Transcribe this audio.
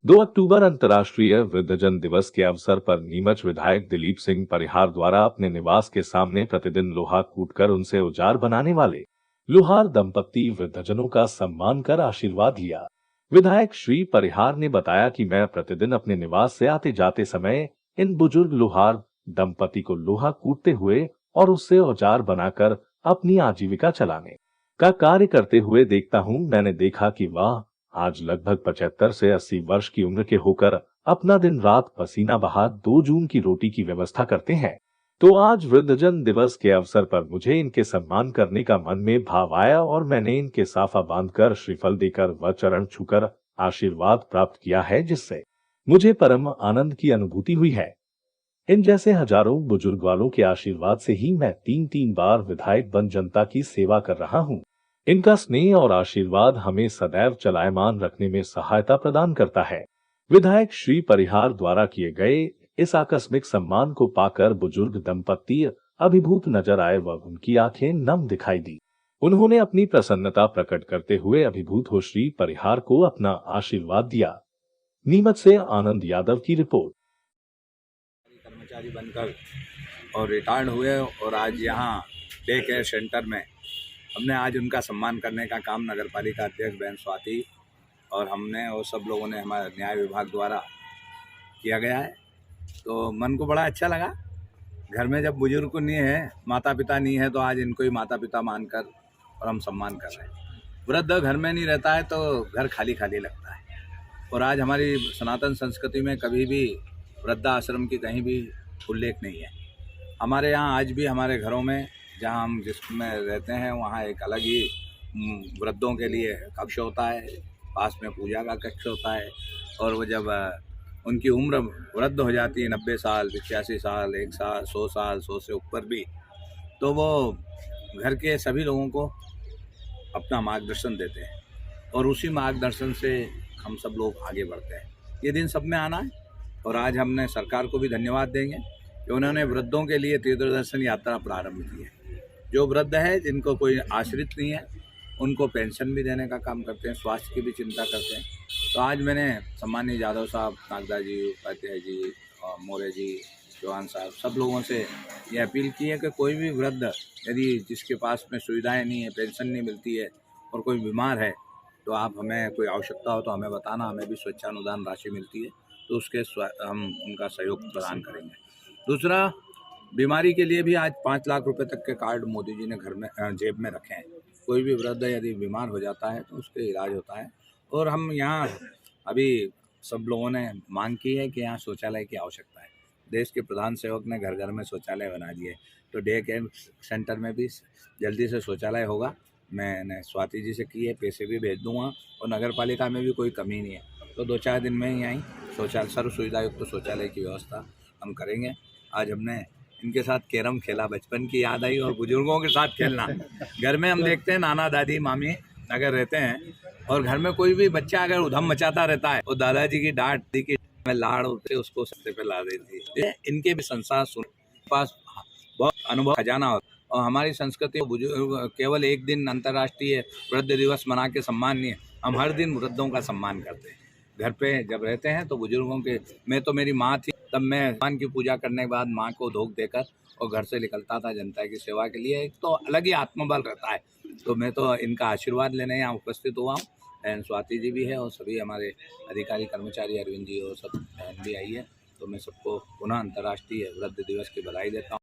2 अक्टूबर अंतर्राष्ट्रीय वृद्धजन दिवस के अवसर पर नीमच विधायक दिलीप सिंह परिहार द्वारा अपने निवास के सामने प्रतिदिन लोहा कूटकर उनसे औजार बनाने वाले लोहार दंपत्ति वृद्धजनों का सम्मान कर आशीर्वाद लिया। विधायक श्री परिहार ने बताया कि मैं प्रतिदिन अपने निवास से आते जाते समय इन बुजुर्ग लोहार दंपति को लोहा कूटते हुए और उससे औजार बनाकर अपनी आजीविका चलाने का कार्य करते हुए देखता हूँ। मैंने देखा कि वह आज लगभग 75 से 80 वर्ष की उम्र के होकर अपना दिन रात पसीना बहा 2 जून की रोटी की व्यवस्था करते हैं। तो आज वृद्धजन दिवस के अवसर पर मुझे इनके सम्मान करने का मन में भाव आया और मैंने इनके साफा बांधकर श्रीफल देकर व चरण छूकर आशीर्वाद प्राप्त किया है, जिससे मुझे परम आनंद की अनुभूति हुई है। इन जैसे हजारों बुजुर्ग वालों के आशीर्वाद से ही मैं 3 बार विधायक बन जनता की सेवा कर रहा हूँ। इनका स्नेह और आशीर्वाद हमें सदैव चलायमान रखने में सहायता प्रदान करता है। विधायक श्री परिहार द्वारा किए गए इस आकस्मिक सम्मान को पाकर बुजुर्ग दंपत्ति अभिभूत नजर आए व उनकी आंखें नम दिखाई दी। उन्होंने अपनी प्रसन्नता प्रकट करते हुए अभिभूत हो श्री परिहार को अपना आशीर्वाद दिया। नीमच से आनंद यादव की रिपोर्ट। कर्मचारी बनकर और रिटायर्ड हुए और आज यहाँ डे केयर सेंटर में हमने आज उनका सम्मान करने का काम नगर पालिका अध्यक्ष बहन स्वाति और हमने और सब लोगों ने हमारे न्याय विभाग द्वारा किया गया है। तो मन को बड़ा अच्छा लगा। घर में जब बुजुर्ग नहीं है, माता पिता नहीं है, तो आज इनको ही माता पिता मानकर और हम सम्मान कर रहे हैं। वृद्ध घर में नहीं रहता है तो घर खाली खाली लगता है। और आज हमारी सनातन संस्कृति में कभी भी वृद्धाश्रम की कहीं भी उल्लेख नहीं है। हमारे यहाँ आज भी हमारे घरों में जहाँ हम जिसमें रहते हैं वहाँ एक अलग ही वृद्धों के लिए कक्ष होता है, पास में पूजा का कक्ष होता है। और वो जब उनकी उम्र वृद्ध हो जाती है, 90 साल, 85 साल, 1 साल, 100 साल, 100 से ऊपर भी, तो वो घर के सभी लोगों को अपना मार्गदर्शन देते हैं और उसी मार्गदर्शन से हम सब लोग आगे बढ़ते हैं। ये दिन सब में आना है। और आज हमने सरकार को भी धन्यवाद देंगे कि उन्होंने वृद्धों के लिए तीर्थदर्शन यात्रा प्रारंभ की है। जो वृद्ध है, जिनको कोई आश्रित नहीं है, उनको पेंशन भी देने का काम करते हैं, स्वास्थ्य की भी चिंता करते हैं। तो आज मैंने सम्मानीय यादव साहब, नागदा जी, उपाध्याय जी, मौर्य जी, चौहान साहब, सब लोगों से ये अपील की है कि कोई भी वृद्ध यदि जिसके पास में सुविधाएं नहीं है, पेंशन नहीं मिलती है और कोई बीमार है, तो आप हमें कोई आवश्यकता हो तो हमें बताना। हमें भी स्वेच्छानुदान राशि मिलती है, तो उसके हम उनका सहयोग प्रदान करेंगे। दूसरा, बीमारी के लिए भी आज 5 लाख रुपए तक के कार्ड मोदी जी ने घर में जेब में रखे हैं। कोई भी वृद्ध यदि बीमार हो जाता है तो उसके इलाज होता है। और हम यहाँ अभी सब लोगों ने मांग की है कि यहाँ शौचालय की आवश्यकता है। देश के प्रधान सेवक ने घर घर में शौचालय बना दिए, तो डे केयर सेंटर में भी जल्दी से शौचालय होगा। मैंने स्वाति जी से की है, पैसे भी भेज दूँगा। और नगर पालिका में भी कोई कमी नहीं है, तो 2-4 दिन में ही यहीं शौचालय, सर्व सुविधा युक्त शौचालय की व्यवस्था हम करेंगे। आज हमने इनके साथ कैरम खेला, बचपन की याद आई। और बुजुर्गों के साथ खेलना, घर में हम देखते हैं नाना दादी मामी अगर रहते हैं और घर में कोई भी बच्चा अगर उधम मचाता रहता है, और दादाजी की डांट दी कि में लाड़ होते उसको सबसे पे ला देती है। इनके भी संसार सुन पास बहुत अनुभव खजाना होता। और हमारी संस्कृति बुजुर्ग केवल एक दिन अंतर्राष्ट्रीय वृद्ध दिवस मना के सम्मान नहीं है, हम हर दिन वृद्धों का सम्मान करते हैं। घर पे जब रहते हैं तो बुजुर्गों के, मैं तो मेरी माँ थी, तब मैं भगवान की पूजा करने के बाद माँ को धोख देकर और घर से निकलता था जनता की सेवा के लिए। एक तो अलग ही आत्मबल रहता है। तो मैं तो इनका आशीर्वाद लेने यहाँ उपस्थित हुआ हूँ। बहन स्वाति जी भी है और सभी हमारे अधिकारी कर्मचारी, अरविंद जी और सब बहन भी आई है। तो मैं सबको पुनः अंतर्राष्ट्रीय वृद्ध दिवस की बधाई देता हूँ।